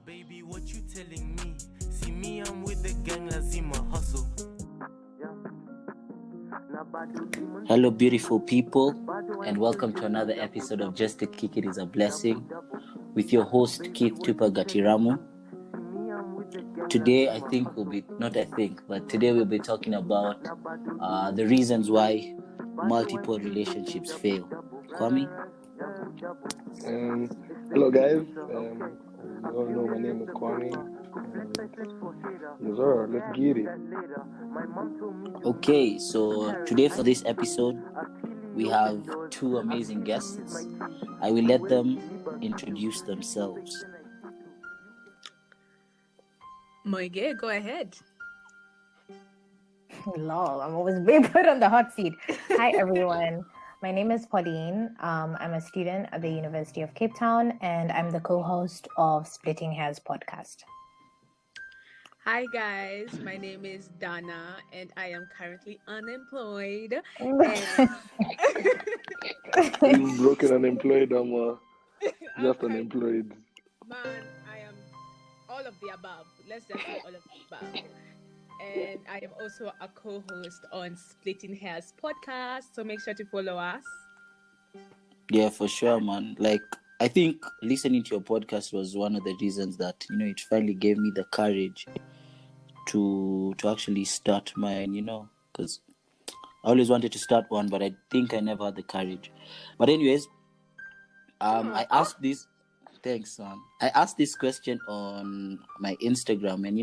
Baby, what you telling me? See me, I'm with the gang, lazima hustle. Hello, beautiful people, and welcome to another episode of Just to Kick It is a Blessing with your host, Keith Tupa Gatiramu. Today, today we'll be talking about the reasons why multiple relationships fail. Kwame? Hello guys, you all know my name is Kwame. Let's get it. Okay, so today for this episode, we have two amazing guests. I will let them introduce themselves. Moige, go ahead. Lol, I'm always being put on the hot seat. Hi, everyone. My name is Pauline. I'm a student at the University of Cape Town, and I'm the co-host of Splitting Hairs podcast. Hi, guys. My name is Dana, and I am currently unemployed. I'm broken, unemployed. I'm just unemployed. Man, I am all of the above. Let's just say all of the above. And I am also a co-host on Splitting Hairs podcast, so make sure to follow us. Yeah, for sure, man. Like, I think listening to your podcast was one of the reasons that, it finally gave me the courage to actually start mine, because I always wanted to start one, but I think I never had the courage. But anyways, I asked this, thanks, man. I asked this question on my Instagram, and,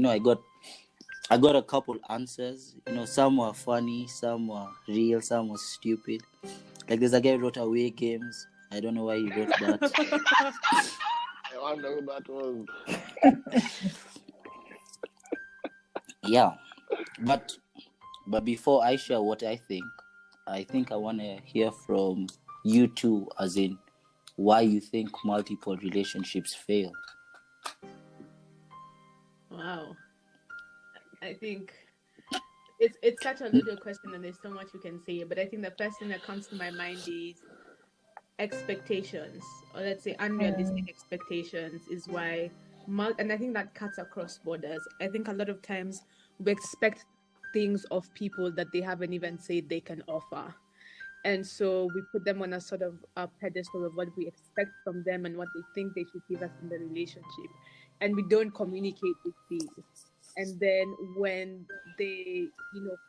I got a couple answers. Some were funny, some were real, some were stupid. Like, there's a guy who wrote Away Games. I don't know why he wrote that. I wonder who that was. Yeah. But before I share what I think I want to hear from you two, as in why you think multiple relationships fail. Wow. I think it's such a little question and there's so much we can say, but I think the first thing that comes to my mind is expectations, or let's say unrealistic expectations is why and I think that cuts across borders. I think a lot of times we expect things of people that they haven't even said they can offer, and so we put them on a sort of a pedestal of what we expect from them and what they think they should give us in the relationship, and we don't communicate with these. And then when they,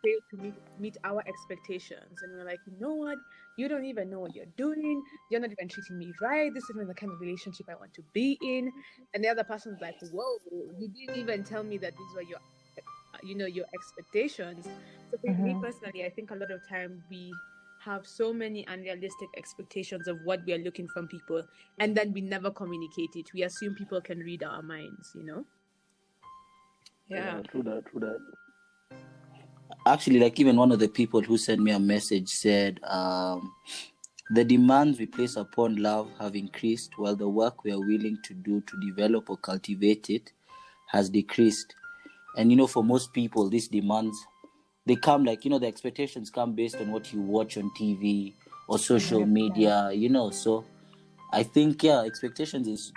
fail to meet our expectations, and we're like, you know what, you don't even know what you're doing. You're not even treating me right. This isn't the kind of relationship I want to be in. And the other person's like, whoa, you didn't even tell me that these were your expectations. So for me personally, I think a lot of time we have so many unrealistic expectations of what we are looking from people, and then we never communicate it. We assume people can read our minds, Yeah, true that. Actually, like, even one of the people who sent me a message said, the demands we place upon love have increased, while the work we are willing to do to develop or cultivate it has decreased. And, for most people, these demands, they come like, the expectations come based on what you watch on TV or social media, So I think, expectations is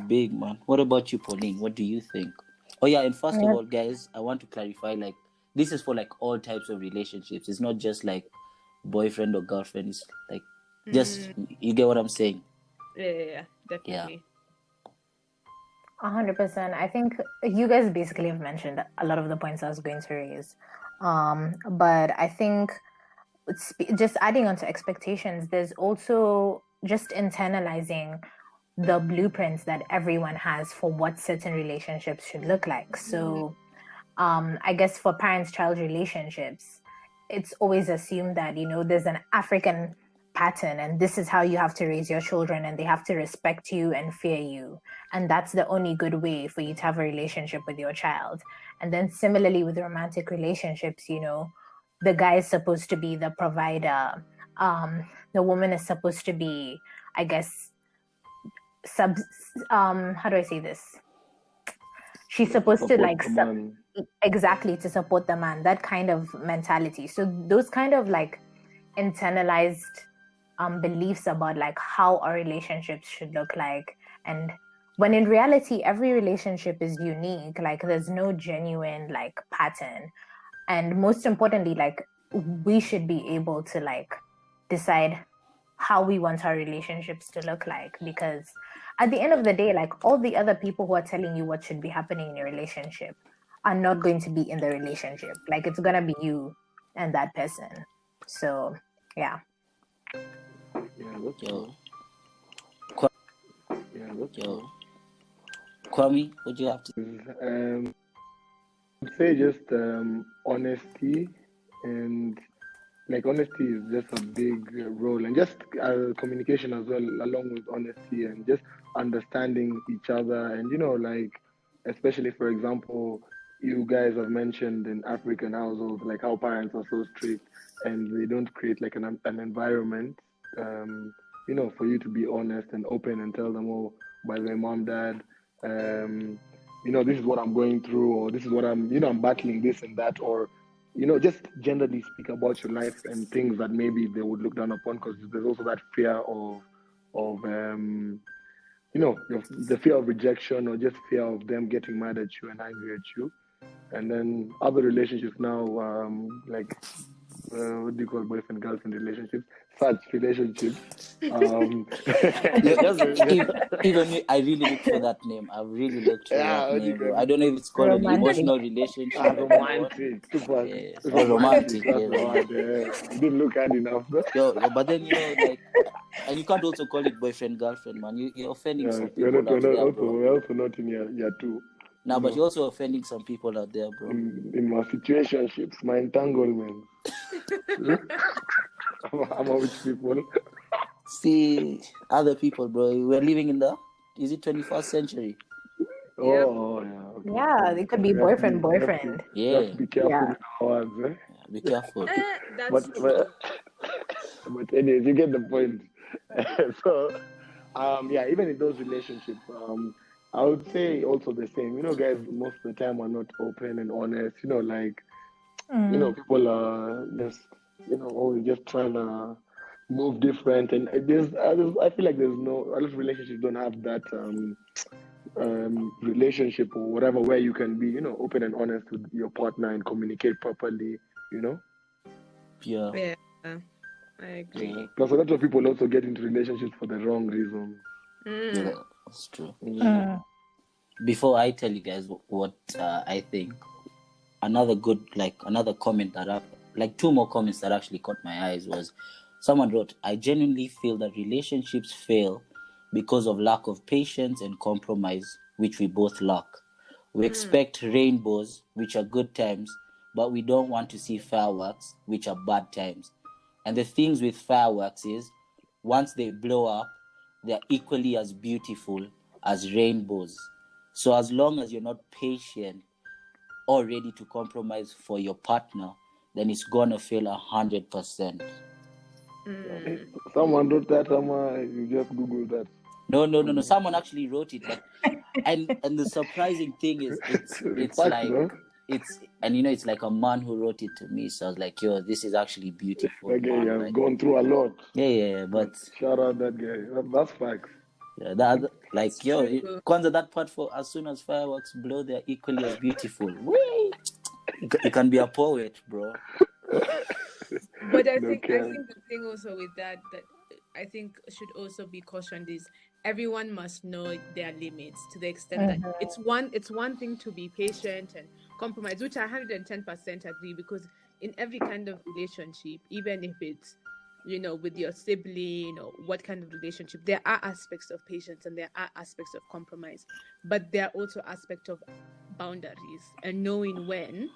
big, man. What about you, Pauline? What do you think? Oh, yeah, and first of all, guys, I want to clarify, like, this is for, like, all types of relationships. It's not just, like, boyfriend or girlfriend. It's, like, just, you get what I'm saying? Yeah, definitely. Yeah. 100%. I think you guys basically have mentioned a lot of the points I was going to raise. But I think just adding on to expectations, there's also just internalizing the blueprints that everyone has for what certain relationships should look like. So I guess for parents-child relationships, it's always assumed that, there's an African pattern and this is how you have to raise your children, and they have to respect you and fear you. And that's the only good way for you to have a relationship with your child. And then similarly with romantic relationships, the guy is supposed to be the provider. The woman is supposed to be, I guess, how do I say this? She's supposed to exactly to support the man, that kind of mentality. So those kind of like internalized beliefs about like how our relationships should look like and when in reality, every relationship is unique. Like there's no genuine like pattern. And most importantly, like we should be able to like decide how we want our relationships to look like, because at the end of the day, like all the other people who are telling you what should be happening in your relationship are not going to be in the relationship. Like it's gonna be you and that person. So yeah. Yeah, that's Yo, true. Yeah, that's yo, true. Kwame, what do you have to? I'd say just honesty, and like honesty is just a big role, and just communication as well, along with honesty, and just understanding each other, and like especially for example, you guys have mentioned in African households like how parents are so strict, and they don't create like an environment, for you to be honest and open and tell them, oh, by the way, mom, dad, um, this is what I'm going through, or this is what I'm battling this and that, or just generally speak about your life and things that maybe they would look down upon, because there's also that fear of the fear of rejection, or just fear of them getting mad at you and angry at you. And then other relationships now, like what do you call boyfriend girlfriend relationships? Such relationships. Even me, I really looked for that name. I really looked for Yeah, that what do you name, bro. call I it? don't know if it's called an Romantic. emotional relationship. I don't know what. Romantic, super Yes, or romantic. romantic. That's Yeah, the word. You didn't look hard enough, though. but then like, and you can't also call it boyfriend girlfriend, man. You're offending Yeah, some people out there, bro. we're also not in year two. Nah, but you're also offending some people out there, bro. In my situationships, my entanglements. I'm a which people. See, other people, bro. We're living in is it 21st century? Yep. Oh, yeah. Okay. Yeah, it could be You have to boyfriend, boyfriend. you have to Yeah, be careful Yeah. with the words, eh? be careful. That's true. But anyways, you get the point. So, yeah, even in those relationships, I would say also the same. Guys most of the time are not open and honest. Like people are just always just trying to move different, and I feel like there's no a lot of relationships don't have that relationship or whatever where you can be open and honest with your partner and communicate properly. Yeah. Yeah, I agree. Yeah. Plus, a lot of people also get into relationships for the wrong reasons. Yeah, that's true. Mm. Before I tell you guys what I think, another comment that like two more comments that actually caught my eyes was someone wrote, I genuinely feel that relationships fail because of lack of patience and compromise, which we both lack. We expect rainbows, which are good times, but we don't want to see fireworks, which are bad times. And the things with fireworks is once they blow up, they're equally as beautiful as rainbows. So as long as you're not patient or ready to compromise for your partner, then it's gonna fail 100%. Someone wrote that. You just Google that. No. Someone actually wrote it, like, and the surprising thing is, it's Fact, like no? it's like a man who wrote it to me. So I was like, yo, this is actually beautiful, That guy man. has Like, gone through a lot. yeah, but Shout out that guy. That's facts. yeah, that like It's yo, true. Kwanzaa, that part for as soon as fireworks blow, they're equally as beautiful. Whee! You can be a poet, bro. But I No think cap. the thing also with that I think should also be cautioned is everyone must know their limits, to the extent that it's one thing to be patient and compromise, which I 110% agree, because in every kind of relationship, even if it's with your sibling or what kind of relationship, there are aspects of patience and there are aspects of compromise, but there are also aspects of boundaries and knowing when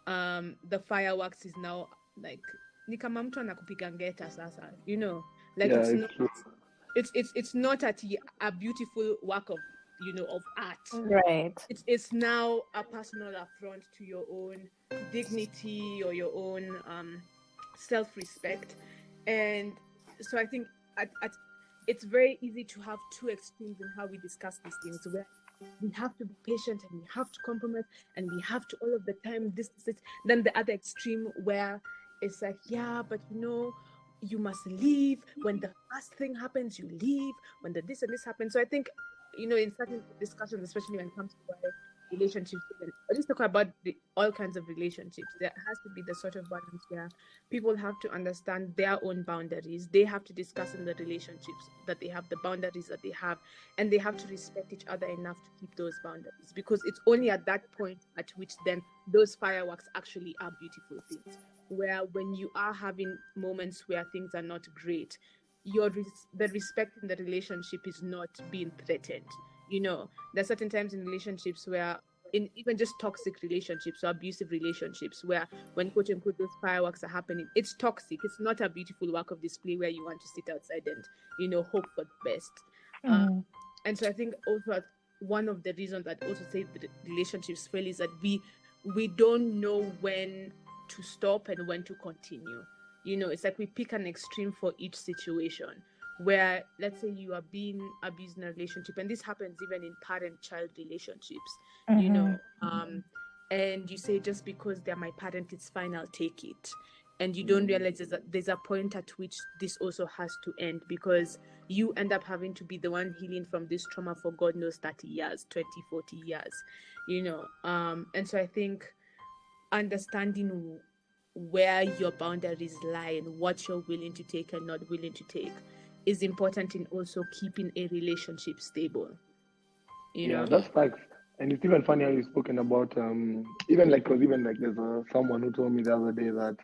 the fireworks is now like ni kama mtu anakupiga ngeta sasa, like Yeah, it's it's not true. it's not a beautiful work of of art. Right. It's now a personal affront to your own dignity or your own self-respect. And so I think it's very easy to have two extremes in how we discuss these things, where we have to be patient and we have to compromise and we have to all of the time this. Then the other extreme where it's like, yeah, but you must leave when the first thing happens, you leave when the this and this happens. So I think in certain discussions, especially when it comes to relationships, let's talk about all kinds of relationships. There has to be the sort of balance where people have to understand their own boundaries. They have to discuss in the relationships that they have, the boundaries that they have, and they have to respect each other enough to keep those boundaries, because it's only at that point at which then those fireworks actually are beautiful things. Where when you are having moments where things are not great, the respect in the relationship is not being threatened. There's certain times in relationships where, in even just toxic relationships or abusive relationships, where when quote unquote those fireworks are happening, it's toxic. It's not a beautiful work of display where you want to sit outside and hope for the best. And so I think also one of the reasons that also say the relationships fail is that we don't know when to stop and when to continue. It's like we pick an extreme for each situation, where let's say you are being abused in a relationship, and this happens even in parent-child relationships, and you say, just because they're my parent, it's fine, I'll take it. And you don't realize there's a point at which this also has to end, because you end up having to be the one healing from this trauma for God knows 30 years, 20, 40 years, and so I think understanding where your boundaries lie and what you're willing to take and not willing to take is important in also keeping a relationship stable. Yeah, that's facts. And it's even funny how you've spoken about even like, because even like there's someone who told me the other day that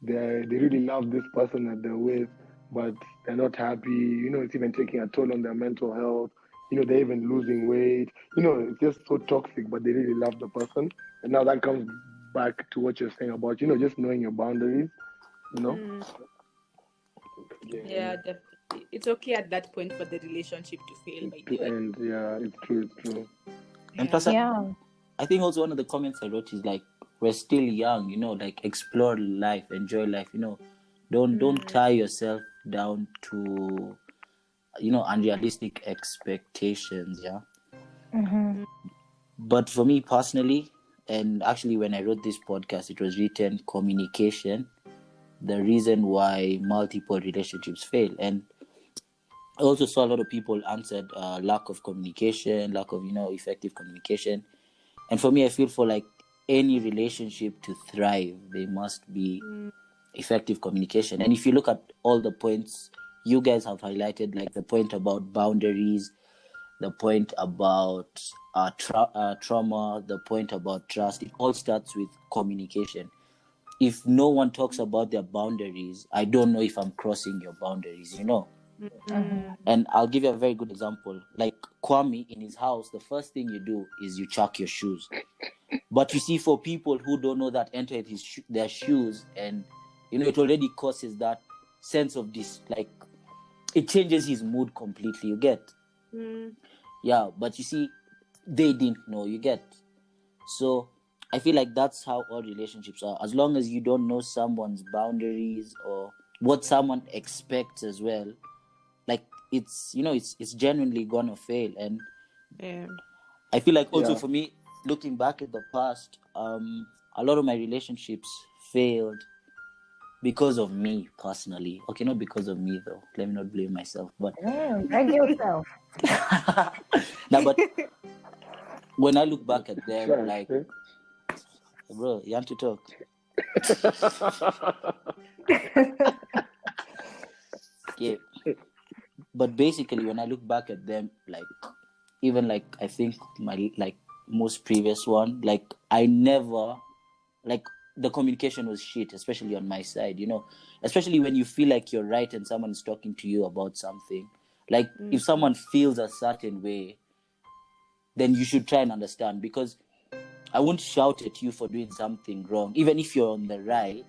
they really love this person that they're with, but they're not happy. It's even taking a toll on their mental health. They're even losing weight. It's just so toxic, but they really love the person. And now that comes back to what you're saying about, just knowing your boundaries, Yeah, definitely. It's okay at that point for the relationship to fail, by the way. And yeah, it's true. And plus, I think also one of the comments I wrote is like, we're still young, like explore life, enjoy life, don't tie yourself down to unrealistic expectations. But for me personally, and actually when I wrote this podcast, it was written communication, the reason why multiple relationships fail. And I also saw a lot of people answered lack of communication, lack of effective communication. And for me, I feel for like any relationship to thrive, there must be effective communication. And if you look at all the points you guys have highlighted, like the point about boundaries, the point about trauma, the point about trust, it all starts with communication. If no one talks about their boundaries, I don't know if I'm crossing your boundaries, And I'll give you a very good example. Like Kwame, in his house, the first thing you do is you chuck your shoes. But you see, for people who don't know that, enter their shoes, and it already causes that sense of this, like, it changes his mood completely. You get? Yeah, but you see, they didn't know. You get? So I feel like that's how all relationships are. As long as you don't know someone's boundaries or what someone expects as well, like it's genuinely gonna fail. And I feel like also for me, looking back at the past, a lot of my relationships failed because of me personally. Okay, not because of me though. Let me not blame myself, but drag yourself. no, but when I look back at them, like, bro, you want to talk? Yeah. But basically, when I look back at them, like, even like I think my like most previous one, like I never, like, the communication was shit, especially on my side, especially when you feel like you're right and someone is talking to you about something. Like if someone feels a certain way, then you should try and understand, because I won't shout at you for doing something wrong, even if you're on the right,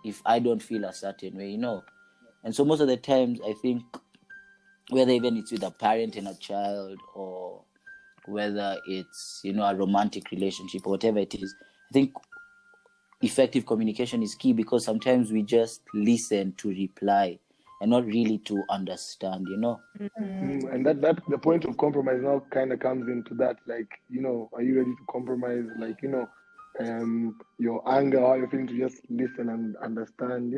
if I don't feel a certain way, And so most of the times, I think, whether even it's with a parent and a child, or whether it's, a romantic relationship or whatever it is, I think effective communication is key, because sometimes we just listen to reply and not really to understand, And that the point of compromise now kind of comes into that, like, are you ready to compromise, like, your anger, how you're feeling, to just listen and understand,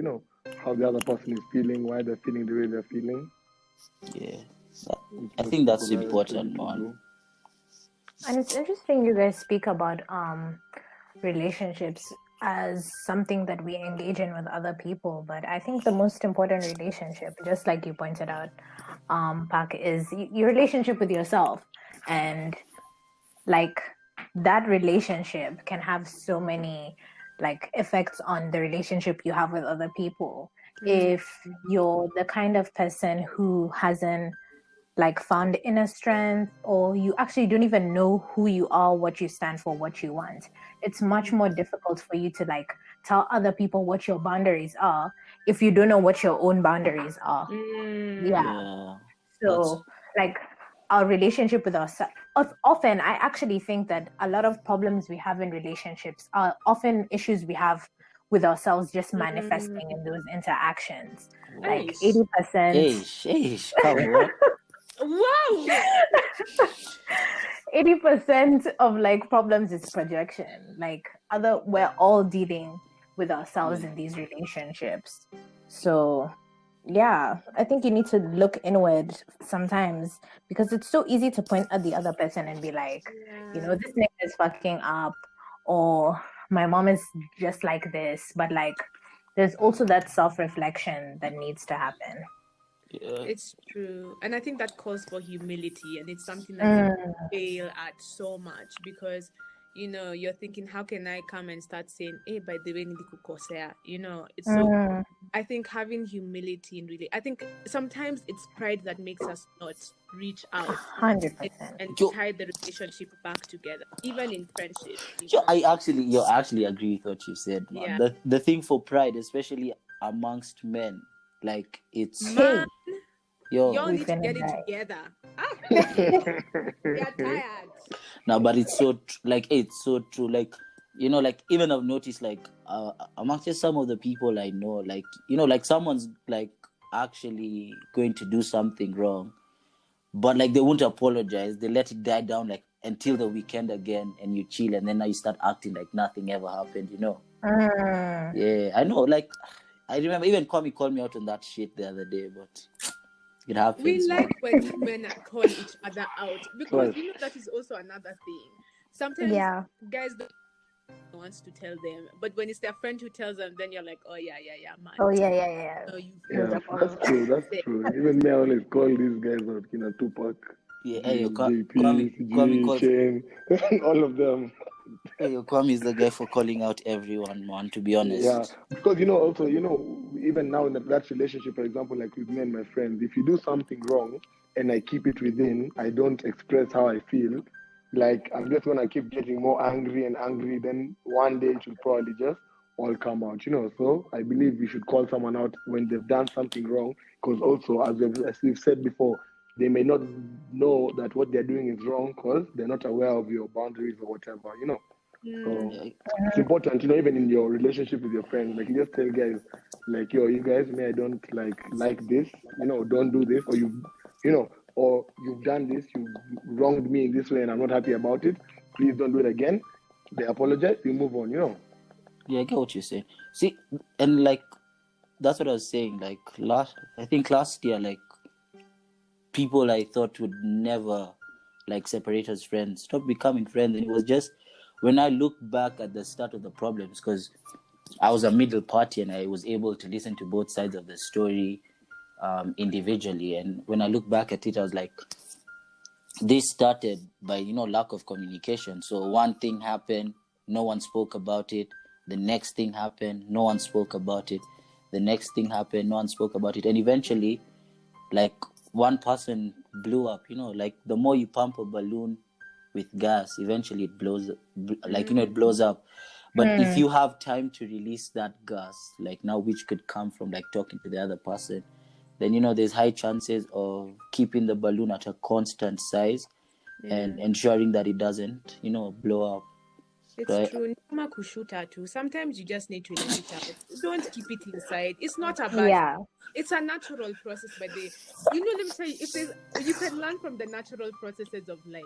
how the other person is feeling, why they're feeling the way they're feeling. Yeah. I think that's People are important, actually to man. do. And it's interesting you guys speak about relationships as something that we engage in with other people, but I think the most important relationship, just like you pointed out, Pak, is your relationship with yourself. And like that relationship can have so many like effects on the relationship you have with other people. If you're the kind of person who hasn't like found inner strength, or you actually don't even know who you are, what you stand for, what you want, it's much more difficult for you to like tell other people what your boundaries are if you don't know what your own boundaries are. Yeah. Yeah. So like our relationship with ourselves, often I actually think that a lot of problems we have in relationships are often issues we have with ourselves just manifesting in those interactions. Like Nice. 80%. Hey, come on. Wow. 80% of like problems is projection. Like we're all dealing with ourselves in these relationships. So yeah, I think you need to look inward sometimes, because it's so easy to point at the other person and be like, this nigga is fucking up, or my mom is just like this. But like, there's also that self-reflection that needs to happen. Yeah. It's true. And I think that calls for humility, and it's something that people fail at so much because you're thinking, how can I come and start saying, hey, by the way, Ndikukosea? It's so I think having humility in really, I think sometimes it's pride that makes us not reach out 100%. and tie the relationship back together, even in friendship. I actually agree with what you said, man. Yeah. The thing for pride, especially amongst men, like it's Man, y'all we need to get it finna die. together. We are tired. no, but it's so it's so true. Like like even I've noticed like amongst just some of the people I know, like like someone's like actually going to do something wrong, but like they won't apologize. They let it die down like until the weekend again, and you chill, and then now you start acting like nothing ever happened. Yeah, I know. Like I remember even Kwame called me out on that shit the other day, but it happens. We man. like when men call each other out because that is also another thing. Sometimes guys don't want to tell them, but when it's their friend who tells them, then you're like, oh yeah, man. Oh yeah. So you Yeah, that's true. Even me, I always call these guys out, Tupac, Kwame Chain, all of them. Kwame is the guy for calling out everyone, man, to be honest. Yeah, because also even now in that relationship, for example, like with me and my friends, if you do something wrong and I keep it within, I don't express how I feel, like I'm just gonna keep getting more angry and angry, then one day it will probably just all come out, so I believe we should call someone out when they've done something wrong, because also as we've said before, they may not know that what they're doing is wrong because they're not aware of your boundaries or whatever, So it's important, even in your relationship with your friends, like you just tell guys, like, yo, you guys, I don't like this, don't do this, or or you've done this, you wronged me in this way, and I'm not happy about it. Please don't do it again. They apologize, you move on, Yeah, I get what you're saying. See, and like that's what I was saying. Like I think last year, like people I thought would never like separate as friends stopped becoming friends, and it was just when I look back at the start of the problems, because I was a middle party and I was able to listen to both sides of the story individually. And when I look back at it, I was like, this started by lack of communication. So one thing happened, no one spoke about it. The next thing happened, no one spoke about it. The next thing happened, no one spoke about it. And eventually, like one person blew up. Like the more you pump a balloon with gas, eventually it blows it blows up. But if you have time to release that gas, like now, which could come from like talking to the other person, then there's high chances of keeping the balloon at a constant size and ensuring that it doesn't blow up. It's right? true. Too. Sometimes you just need to let it out. Don't keep it inside. It's not a bad thing. It's a natural process, by the let me tell you, you can learn from the natural processes of life.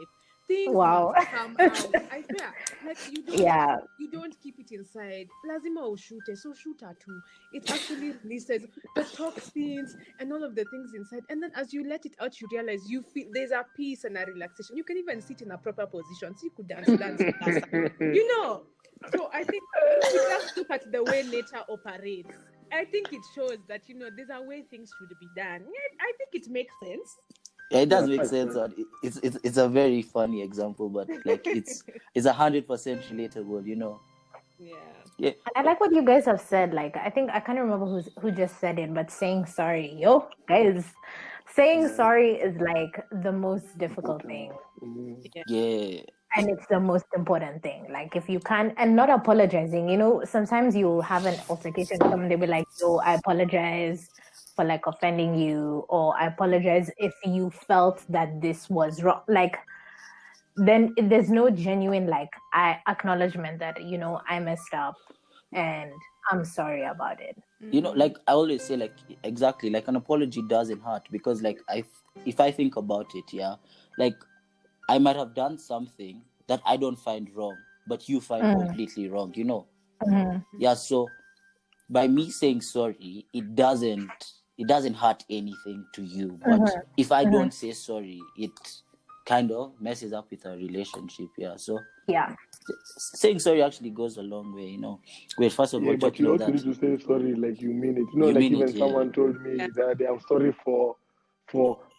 things Wow. must come out. I swear, like Yeah. you don't keep it inside. Lazima ushute, so shoot her too. It actually releases the toxins and all of the things inside. And then as you let it out, you realize you feel there's a peace and a relaxation. You can even sit in a proper position. So you could dance. You know. So I think if we just look at the way nature operates, I think it shows that there's a way things should be done. Yeah, I think it makes sense. Yeah, it does Yeah, make sense. And it's a very funny example, but like it's 100% relatable. Yeah. Yeah. And I like what you guys have said. Like, I think I can't remember who just said it, but saying sorry, yo, guys, saying sorry is like the most difficult thing, Yeah. and it's the most important thing. Like, if you can, and not apologizing. Sometimes you have an altercation with someone, they'll be like, "Yo, I apologize for like offending you," or "I apologize if you felt that this was wrong." Like, then there's no genuine acknowledgement that I messed up and I'm sorry about it. Like I always say, like exactly, like an apology doesn't hurt because like if I think about it, yeah, like I might have done something that I don't find wrong, but you find completely wrong, Yeah, so by me saying sorry, it doesn't hurt anything to you. But if I don't say sorry, it kind of messes up with our relationship. Yeah. So Yeah. saying sorry actually goes a long way, Wait, first of all, but you also that need to say sorry like you mean it. You Like mean even it, yeah. someone told me that I'm sorry for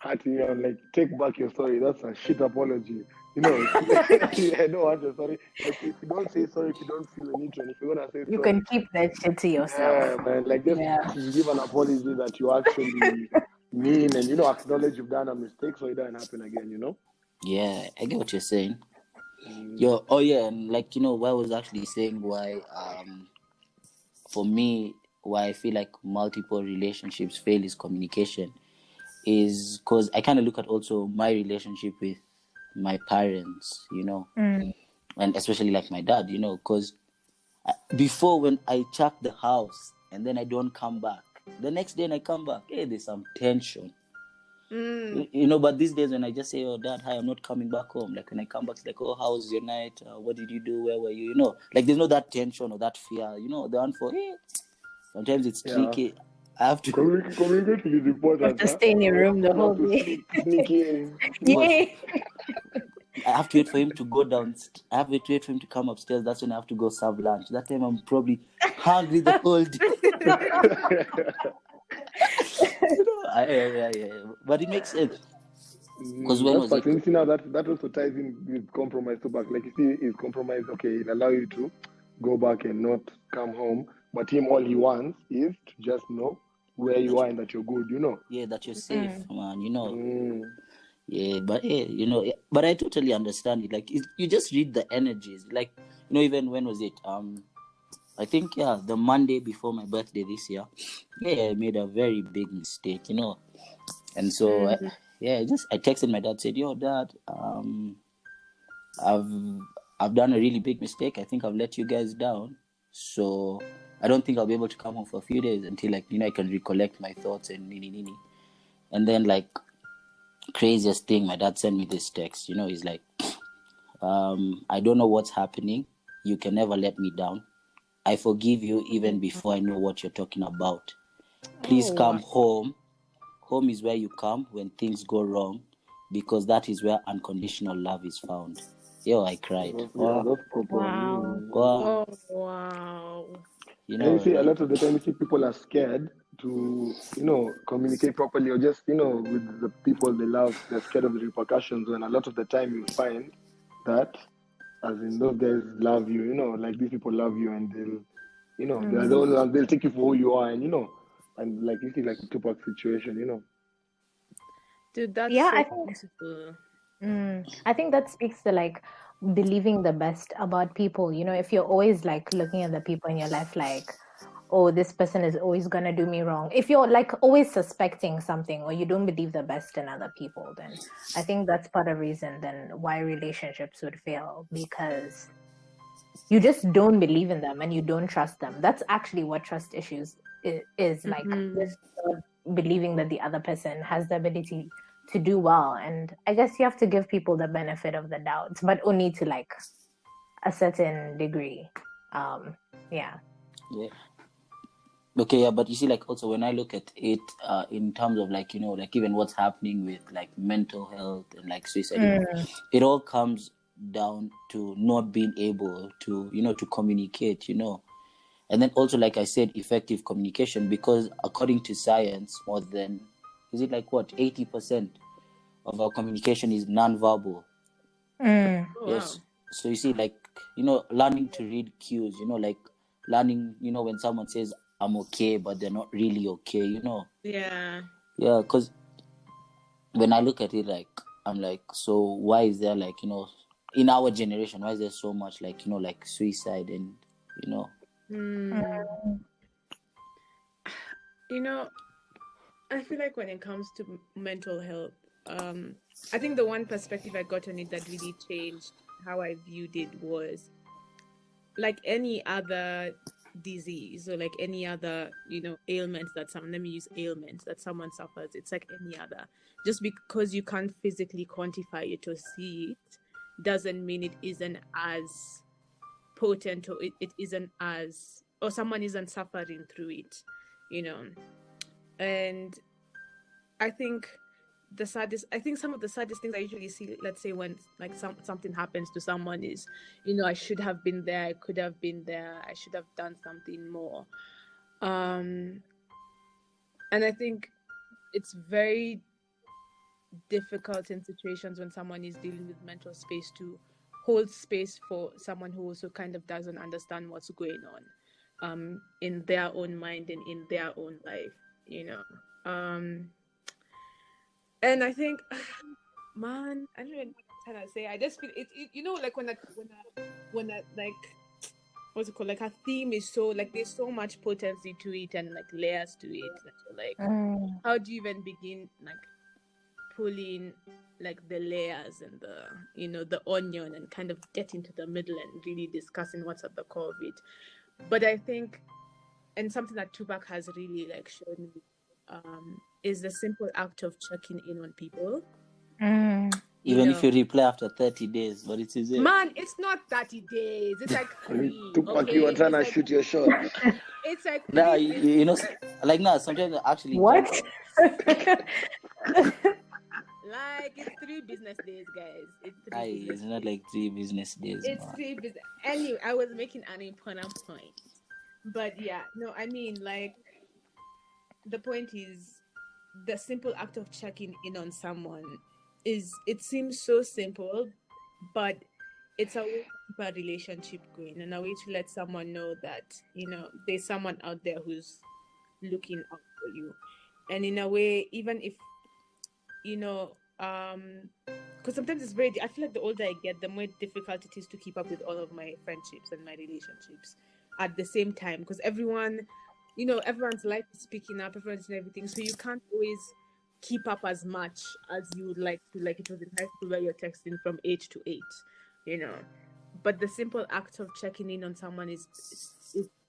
hurting you. I'm like, take back your sorry. That's a shit apology. I don't want your sorry. Like if you don't say sorry, if you don't feel the need to, and if you're gonna say You sorry, can keep that shit to yourself. yeah, man. Like just give an apology that you actually mean, and acknowledge you've done a mistake, so it doesn't happen again. Yeah, I get what you're saying. And like why I was actually saying why for me why I feel like multiple relationships fail is communication is because I kind of look at also my relationship with my parents, and especially like my dad, because before when I check the house and then I don't come back, the next day when I come back, hey, there's some tension. But these days when I just say, "Oh, Dad, hi, I'm not coming back home," like when I come back, it's like, "Oh, how was your night? What did you do? Where were you?" Like there's no that tension or that fear. The one for sometimes it's tricky. I have to communicate is important. You have to stay in your room the whole day. Sneak in. Yeah. I have to wait for him to go down. I have to wait for him to come upstairs. That's when I have to go serve lunch. That time I'm probably hungry the whole day. Yeah. But it makes sense. Because when was it? See, now that also ties in with compromise to back. Like you see, is compromise okay? It allow you to go back and not come home. But him, all he wants is to just know where you are and that you're good. Yeah, that you're safe, man. Yeah, but but I totally understand it. Like you just read the energies. Like even when was it? I think the Monday before my birthday this year. Yeah, I made a very big mistake, and so I texted my dad, said, "Yo, Dad, I've done a really big mistake. I think I've let you guys down. So I don't think I'll be able to come home for a few days until I can recollect my thoughts and nini. And then craziest thing, my dad sent me this text. He's like, I don't know what's happening. You can never let me down. I forgive you even before I know what you're talking about. Please come home. Home is where you come when things go wrong, because that is where unconditional love is found." Yo, I cried. That's proper. Wow. Wow. You see, a lot of the time, you see people are scared to, communicate properly, or just, with the people they love. They're scared of the repercussions. And a lot of the time, you find that, as in those guys love you, like these people love you, and they'll take you for who you are, and and like you see, like the Tupac situation, Dude, that's beautiful. I think that speaks to believing the best about people. If you're always looking at the people in your life oh, this person is always gonna do me wrong. If you're always suspecting something, or you don't believe the best in other people, then I think that's part of the reason then why relationships would fail, because you just don't believe in them and you don't trust them. That's actually what trust issues is just believing that the other person has the ability to do well. And I guess you have to give people the benefit of the doubt, but only to like a certain degree. Yeah. Okay, yeah, but you see, like, also when I look at it in terms of, like, like even what's happening with like mental health and like suicide, it all comes down to not being able to to communicate, and then also, like I said, effective communication, because according to science, more than, is it like what, 80% of our communication is non-verbal. Oh, Yes. wow. So you see, like, learning to read cues, like learning, when someone says I'm okay, but they're not really okay, Yeah. Yeah, because when I look at it, like, I'm like, so why is there, like, in our generation, why is there so much, like, like suicide and, I feel like when it comes to mental health, I think the one perspective I got on it that really changed how I viewed it was like any other disease or like any other, ailment that someone, let me use ailment that someone suffers. It's like any other. Just because you can't physically quantify it or see it doesn't mean it isn't as potent, or it isn't as, or someone isn't suffering through it, and I think some of the saddest things I usually see, let's say when like something happens to someone, is, I should have been there, I could have been there, I should have done something more. And I think it's very difficult in situations when someone is dealing with mental space to hold space for someone who also kind of doesn't understand what's going on in their own mind and in their own life, and I think, man, I don't know what I'm trying to say. I just feel it, like when I like, what's it called? Like a theme is so, like, there's so much potency to it and like layers to it that you're like, how do you even begin like pulling like the layers and the onion and kind of get into the middle and really discussing what's at the core of it. But I think, and something that Tupac has really like shown me, is the simple act of checking in on people. Even if you reply after 30 days, but it is it. Man, it's not 30 days. It's like 3. Tupac, you were trying to shoot your shot. It's like 3. Nah, like now, sometimes I actually What? Like, it's 3 business days, guys. It's not like 3 business days. It's 3 business. Anyway, I was making an important point. But yeah, no, I mean, like, the point is, the simple act of checking in on someone it seems so simple, but it's a way to keep a relationship going and a way to let someone know that, there's someone out there who's looking out for you. And in a way, even if, because sometimes it's I feel like the older I get, the more difficult it is to keep up with all of my friendships and my relationships at the same time, because everyone's life is picking up, everyone's doing everything, so you can't always keep up as much as you would like to. Like it was in high school where you're texting from 8 to 8, but the simple act of checking in on someone is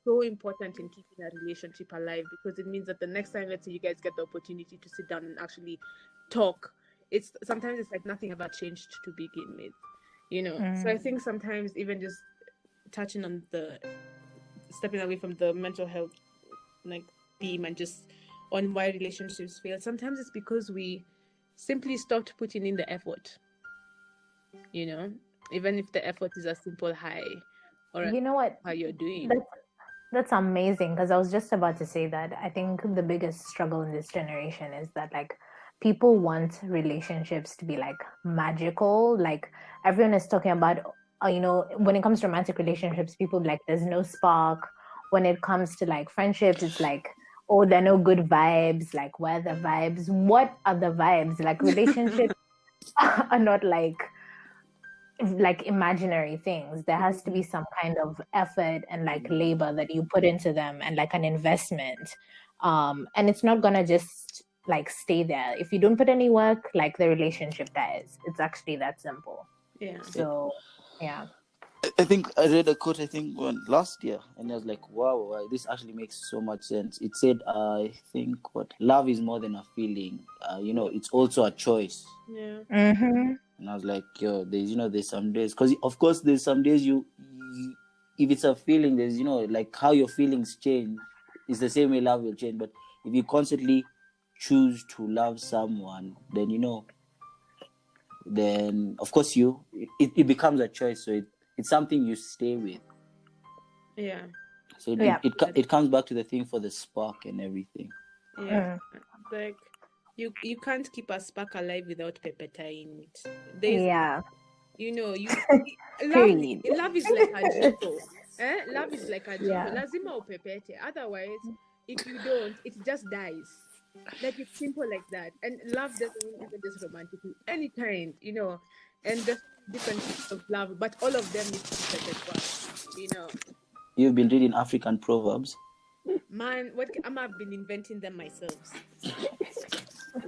so important in keeping a relationship alive, because it means that the next time, let's say, you guys get the opportunity to sit down and actually talk, sometimes it's like nothing ever changed to begin with, so I think sometimes even just touching on stepping away from the mental health like theme and just on why relationships fail, sometimes it's because we simply stopped putting in the effort, even if the effort is a simple hi, or how you're doing. That's amazing, because I was just about to say that I think the biggest struggle in this generation is that like people want relationships to be like magical. Like everyone is talking about, when it comes to romantic relationships, people like there's no spark. When it comes to like friendships, it's like, oh, there are no good vibes. Like, where are the vibes? What are the vibes? Like relationships are not like imaginary things. There has to be some kind of effort and like labor that you put into them and like an investment. And it's not gonna just like stay there. If you don't put any work, like the relationship dies. It's actually that simple. Yeah. So yeah. I think I read a quote, last year, and I was like, wow, this actually makes so much sense. It said, I think, love is more than a feeling. It's also a choice. Yeah. Mm-hmm. And I was like, there's some days, because of course there's some days you if it's a feeling, there's, like how your feelings change, it's the same way love will change. But if you constantly choose to love someone, then of course it becomes a choice. So it's something you stay with. Yeah. So it comes back to the thing for the spark and everything. Yeah. Like you can't keep a spark alive without pepperine it. Love is like a jiko. Love is like a jiko. Yeah. Lazima upepete. Otherwise, if you don't, it just dies. Like it's simple like that. And love doesn't mean even just romantic, any kind, And there's different types of love, but all of them need to be pepped well, You've been reading African proverbs? Man, I've been inventing them myself.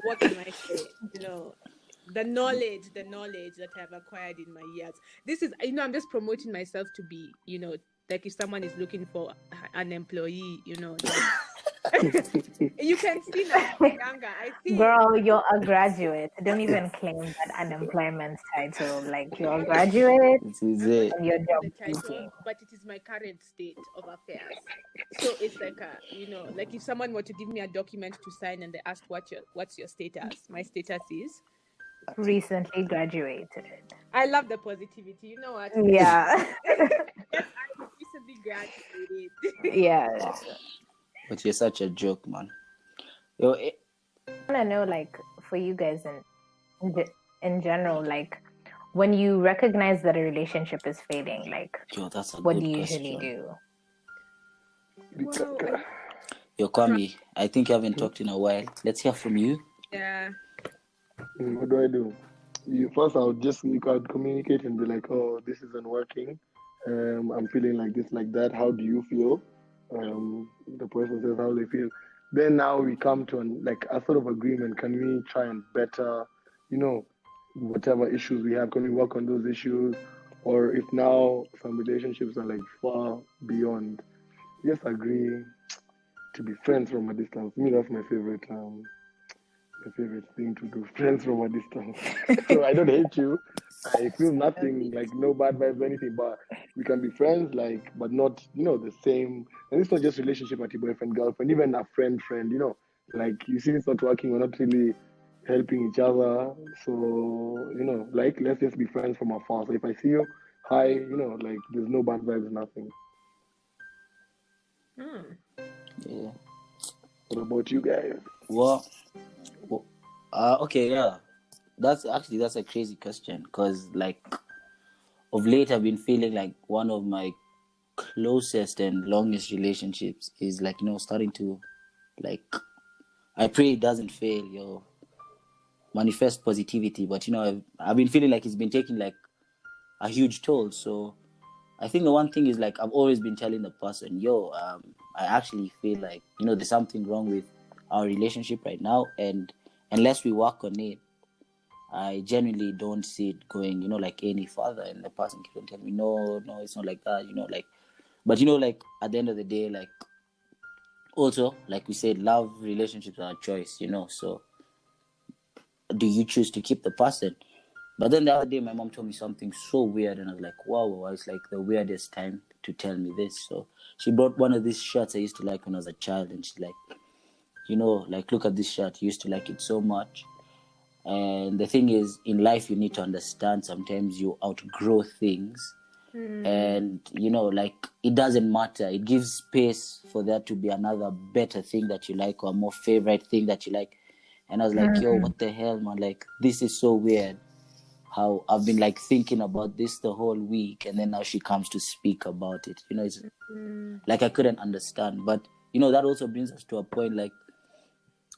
What can I say? The knowledge that I've acquired in my years. This is, I'm just promoting myself to be, like if someone is looking for an employee, you can see now I'm younger. I think, girl, you're a graduate. Don't even claim that unemployment title. Like you're a graduate and you're job seeking. but it is my current state of affairs. So it's like like if someone were to give me a document to sign and they asked what's your status, my status is recently graduated. I love the positivity. You know what? Yeah. Yes, I recently graduated. Yeah. But you're such a joke, man. I want to know, like, for you guys in general, like, when you recognize that a relationship is failing, like, what do you usually do? Yo, Kwame, I think you haven't talked in a while. Let's hear from you. Yeah. What do I do? First, you could communicate and be like, oh, this isn't working. I'm feeling like this, like that. How do you feel? The person says how they feel. Then now we come to a sort of agreement. Can we try and better, whatever issues we have? Can we work on those issues? Or if now some relationships are like far beyond, just agree to be friends from a distance. Me, that's my favorite thing to do. Friends from a distance. So I don't hate you. I feel nothing, like no bad vibes or anything, but we can be friends, like, but not, the same. And it's not just relationship at your boyfriend, girlfriend, even a friend, like you see it's not working, we're not really helping each other. So, like, let's just be friends from afar. So if I see you, hi, like there's no bad vibes, nothing. Yeah. What about you guys? Well, okay, yeah. That's a crazy question, because like of late I've been feeling like one of my closest and longest relationships is like starting to like, I pray it doesn't fail, manifest positivity, but I've been feeling like it's been taking like a huge toll. So I think the one thing is like I've always been telling the person, I actually feel like there's something wrong with our relationship right now, and unless we work on it, I genuinely don't see it going, like any further. And the person can tell me, no, it's not like that, like, but like at the end of the day, like also, like we said, love relationships are a choice, so do you choose to keep the person? But then the other day, my mom told me something so weird, and I was like, wow, it's like the weirdest time to tell me this. So she brought one of these shirts I used to like when I was a child, and she's like, like, look at this shirt, you used to like it so much. And the thing is, in life, you need to understand sometimes you outgrow things. And, like, it doesn't matter. It gives space for there to be another better thing that you like, or a more favorite thing that you like. And I was like, yo, what the hell, man? Like, this is so weird. How I've been, like, thinking about this the whole week. And then now she comes to speak about it. It's like I couldn't understand. But, that also brings us to a point, like,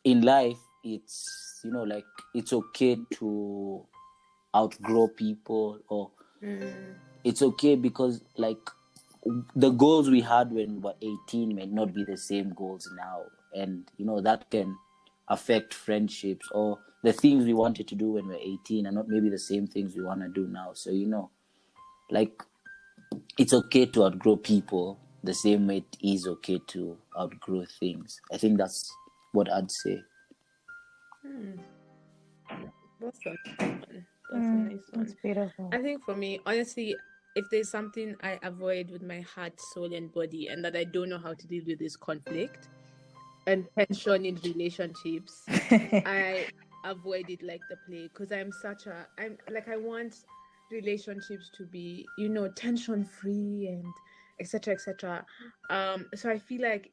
in life, it's like it's okay to outgrow people, or it's okay because like the goals we had when we were 18 may not be the same goals now, and that can affect friendships, or the things we wanted to do when we were 18 are not maybe the same things we want to do now. So like it's okay to outgrow people the same way it is okay to outgrow things. I think that's what I'd say. That's a nice one. That's a nice one. That's beautiful. I think for me, honestly, if there's something I avoid with my heart, soul, and body, and that I don't know how to deal with is conflict and tension in relationships, I avoid it like the plague because I want relationships to be, tension free and etc. etc. So I feel like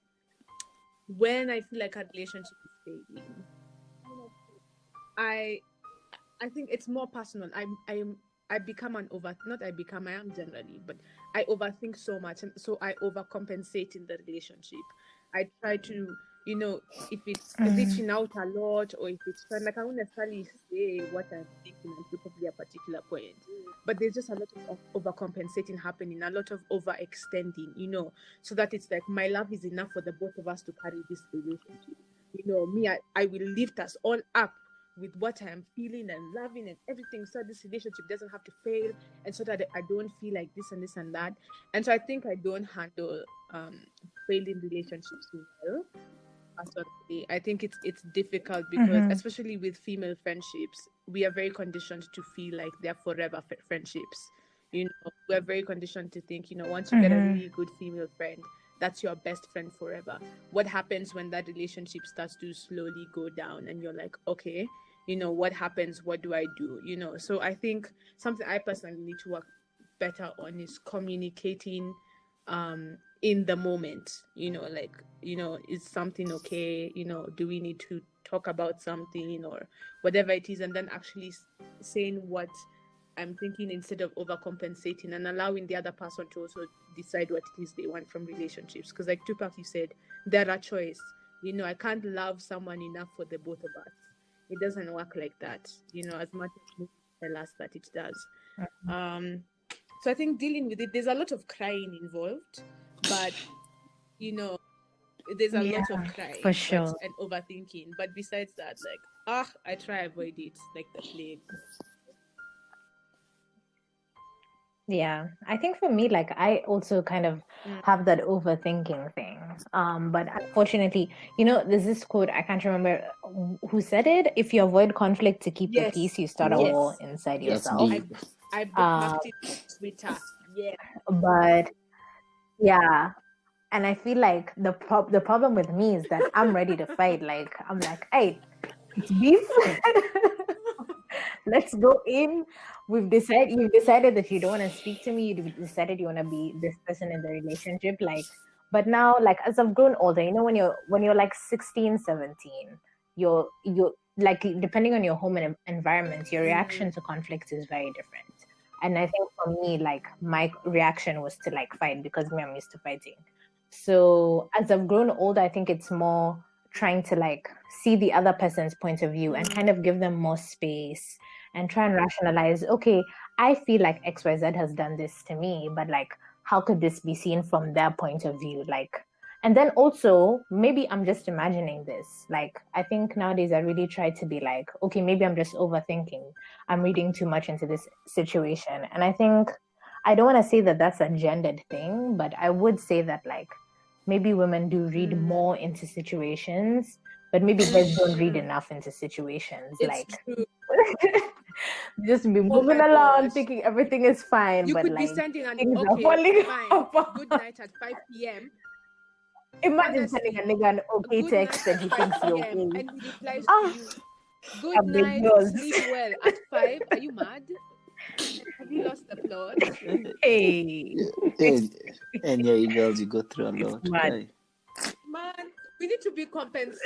when I feel like a relationship is failing, I think it's more personal. I become I am generally, but I overthink so much, and so I overcompensate in the relationship. I try to, if it's reaching out a lot, or if it's fun, like I won't necessarily say what I'm thinking until probably a particular point. But there's just a lot of overcompensating happening, a lot of overextending, so that it's like my love is enough for the both of us to carry this relationship. I will lift us all up with what I am feeling and loving and everything, so this relationship doesn't have to fail, and so that I don't feel like this and this and that. And so I think I don't handle failing relationships well. Personally, I think it's difficult because especially with female friendships, we are very conditioned to feel like they're forever friendships. We're very conditioned to think, once you get a really good female friend, that's your best friend forever. What happens when that relationship starts to slowly go down and you're like, okay, what happens? What do I do? So I think something I personally need to work better on is communicating in the moment. Is something okay? Do we need to talk about something or whatever it is, and then actually saying what I'm thinking instead of overcompensating, and allowing the other person to also decide what it is they want from relationships. Because like Tupac, you said, they're a choice. I can't love someone enough for the both of us. It doesn't work like that. As much as movies tell us that it does. So I think dealing with it, there's a lot of crying involved, but there's a lot of crying for sure. and overthinking. But besides that, I try avoid it like the plague. Yeah, I think for me, like I also kind of have that overthinking thing. But unfortunately, there's this quote, I can't remember who said it. If you avoid conflict to keep the peace, you start a war inside yourself. I bookmarked it on Twitter. Yeah. But yeah, and I feel like the problem with me is that I'm ready to fight. Like I'm like, hey, it's beef. Let's go in. You've decided that you don't want to speak to me. You've decided you want to be this person in the relationship. Like, but now, like as I've grown older, when you're like 16, 17, you're like, depending on your home and environment, your reaction to conflict is very different. And I think for me, like my reaction was to like fight because I'm used to fighting. So as I've grown older, I think it's more trying to like see the other person's point of view and kind of give them more space and try and rationalize, okay, I feel like XYZ has done this to me, but like, how could this be seen from their point of view? Like, and then also, maybe I'm just imagining this. Like, I think nowadays I really try to be like, okay, maybe I'm just overthinking. I'm reading too much into this situation. And I think, I don't want to say that that's a gendered thing, but I would say that like, maybe women do read more into situations, but maybe guys don't read enough into situations. It's like, true. Just be moving along, thinking everything is fine. You but could like, be sending an okay, fine, good night at 5 p.m. Imagine sending a nigga an okay text and he thinks you're okay. And he replies to you, good night, sleep well at 5. Are you mad? Have you lost the plot? Hey. And yeah, you girls, you go through a lot. Man, we need to be compensated.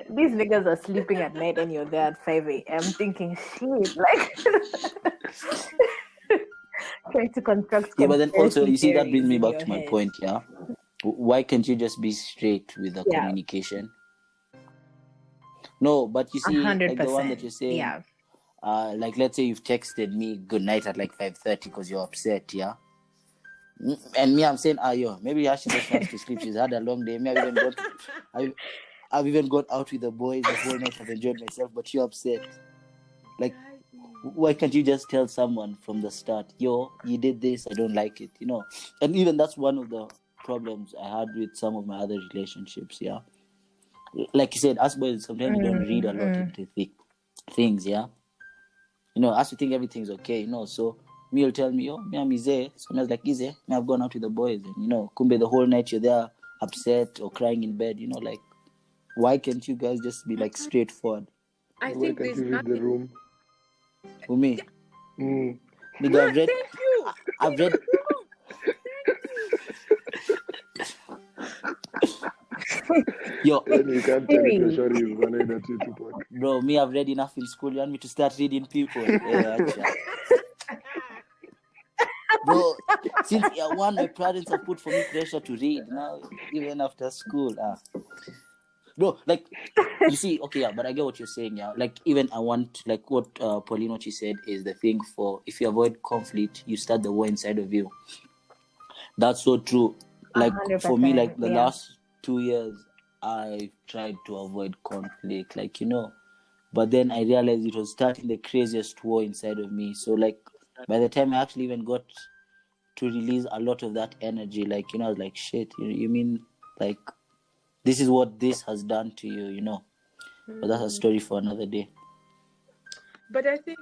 These niggas are sleeping at night and you're there at 5 a.m. thinking shit, like trying to construct. Yeah, but then also, you see, that brings me back to my point, yeah? Why can't you just be straight with the communication? No, but you see, 100%. like the one that you're saying, yeah. Like let's say you've texted me good night at like 5:30 because you're upset, yeah? And me, I'm saying, maybe she just wants to sleep. She's had a long day. Me, I've even gone out with the boys the whole night. I've enjoyed myself, but you're upset. Like, why can't you just tell someone from the start, yo, you did this, I don't like it, And even that's one of the problems I had with some of my other relationships, yeah. Like you said, us boys, sometimes we don't read a lot into things, yeah. Us we think everything's okay, so me will tell me, oh, me I'm Ize. So I was like, Ize, me I've gone out with the boys, and kumbe the whole night you're there upset or crying in bed, like, why can't you guys just be like straightforward? I Why think can't there's you read the nothing. room? For me, Mm. nigga, I've read. Thank you. I've read. Yo, When you can't tell if your shorty is annoyed at you, Tupac. bro, me I've read enough in school. You want me to start reading people? Yeah, bro. Since my parents have put for me pressure to read now, even after school. Bro, like, you see, okay, yeah, but I get what you're saying, yeah. Like, even I want, like, what Pauline, what she said is the thing for, if you avoid conflict, you start the war inside of you. That's so true. Like, for me, like, the last 2 years, I tried to avoid conflict, like, but then I realized it was starting the craziest war inside of me. So, like, by the time I actually even got to release a lot of that energy, like, I was like, shit, you mean, like, this is what this has done to you, But that's a story for another day. But I think,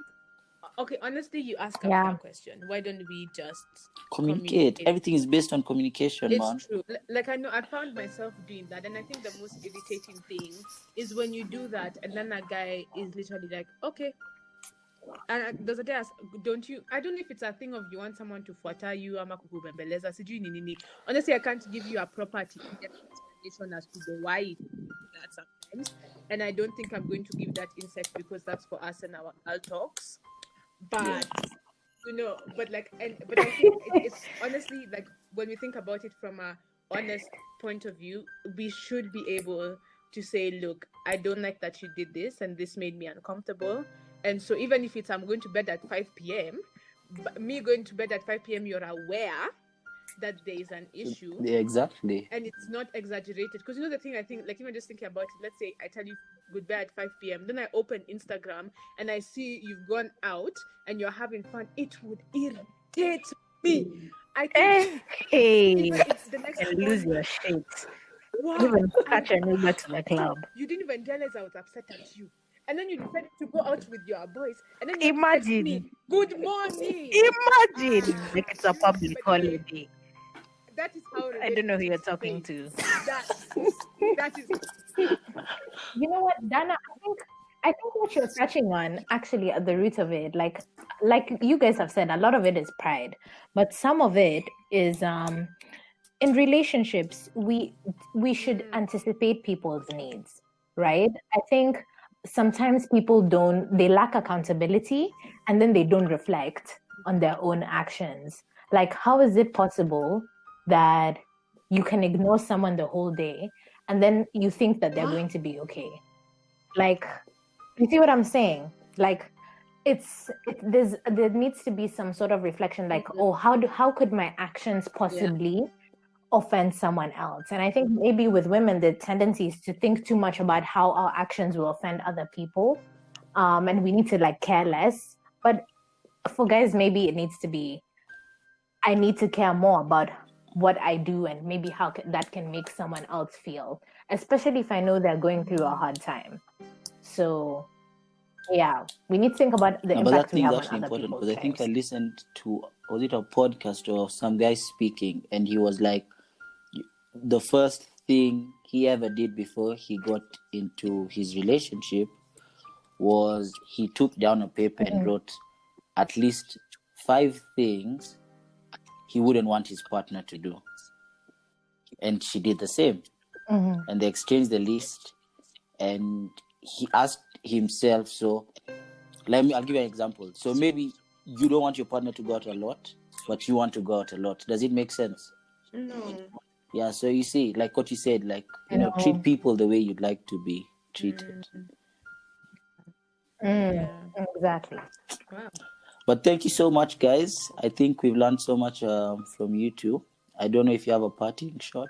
okay, honestly, you ask a fair question. Why don't we just communicate? Everything is based on communication, man. It's true. Like, I know I found myself doing that, and I think the most irritating thing is when you do that, and then a guy is literally like, okay. And there's a day, don't you? I don't know if it's a thing of you want someone to fuata you, ama kukubembeleza, sijui ni nini. Honestly, I can't give you a proper explanation as to the why it that sometimes, and I don't think I'm going to give that insight because that's for us and our girl talks. But but I think it's honestly, like, when we think about it from a honest point of view, we should be able to say, look, I don't like that you did this, and this made me uncomfortable. And so even if it's I'm going to bed at 5 p.m., me going to bed at 5 p.m., you're aware that there is an issue. Yeah, exactly. And it's not exaggerated. Because the thing, I think, like, even just thinking about it, let's say I tell you goodbye at 5 p.m., then I open Instagram and I see you've gone out and you're having fun, it would irritate me. I think it's the next and lose your shit. Wow, even catch an Uber to the club. You didn't even realize I was upset at you. And then you decided to go out with your boys. And then imagine me, good morning. Imagine like it's a public holiday. That is how I don't know who you're talking to. That is. You know what, Dana? I think what you're touching on, actually, at the root of it, like you guys have said, a lot of it is pride, but some of it is in relationships. We should anticipate people's needs, right? I think sometimes people they lack accountability, and then they don't reflect on their own actions. Like, how is it possible that you can ignore someone the whole day and then you think that they're going to be okay? Like, you see what I'm saying? Like, there needs to be some sort of reflection, like, oh, how could my actions possibly offend someone else? And I think maybe with women, the tendency is to think too much about how our actions will offend other people, and we need to, like, care less. But for guys, maybe it needs to be, I need to care more about what I do and maybe how that can make someone else feel, especially if I know they're going through a hard time. So, yeah, we need to think about the impact we have on other important, people's lives. I think I listened to, was it a podcast or some guy speaking, and he was like, the first thing he ever did before he got into his relationship was he took down a paper and wrote at least 5 things he wouldn't want his partner to do. And she did the same. And they exchanged the list, and he asked himself, so I'll give you an example. So maybe you don't want your partner to go out a lot, but you want to go out a lot. Does it make sense? No. Yeah, so you see, like what you said, like, treat people the way you'd like to be treated. Exactly. Wow. But thank you so much, guys. I think we've learned so much from you two. I don't know if you have a parting shot.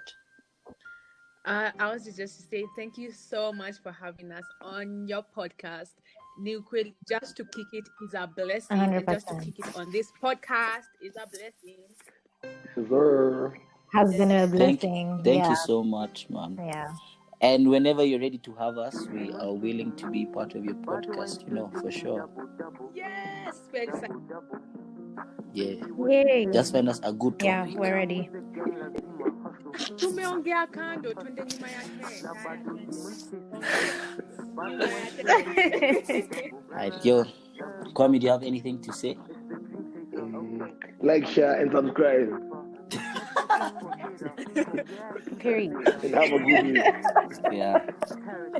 I was just to say thank you so much for having us on your podcast. New Quill, just to kick it is a blessing. And just to 100%. kick it on this podcast is a blessing. Sure. Has been a Thank blessing. you Yeah. so much, man. Yeah. And whenever you're ready to have us, we are willing to be part of your podcast, for sure. Yes, very excited. Yeah. Yay. Just find us a good Yeah, topic. we're ready. Tumeongea kando, twende nyuma yake. Alright, yo. Kwame, do you have anything to say? Like, share, and subscribe. Period. And have a good week. Yeah.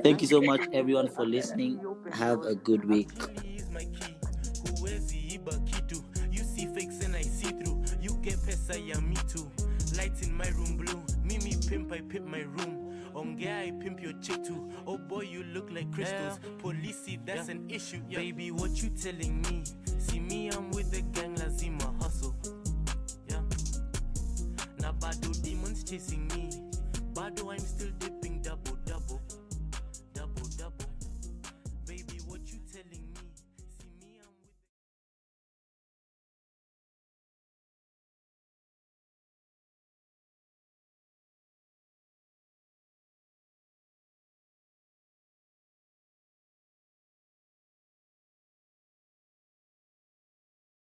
Thank you so much, everyone, for listening. Have a good week. Is my key. Huwezi iba kitu. You see fakes and I see through. You get pesa ya me too. Lights in my room blue. Mimi pimp, I pimp my room. Ongea, I pimp your chick too. Oh boy, you look like crystals. Police, that's an issue. Baby, what you telling me? See me, I'm with the gang, lazima hustle. Yeah. Now bado demons chasing me. Bado, I'm still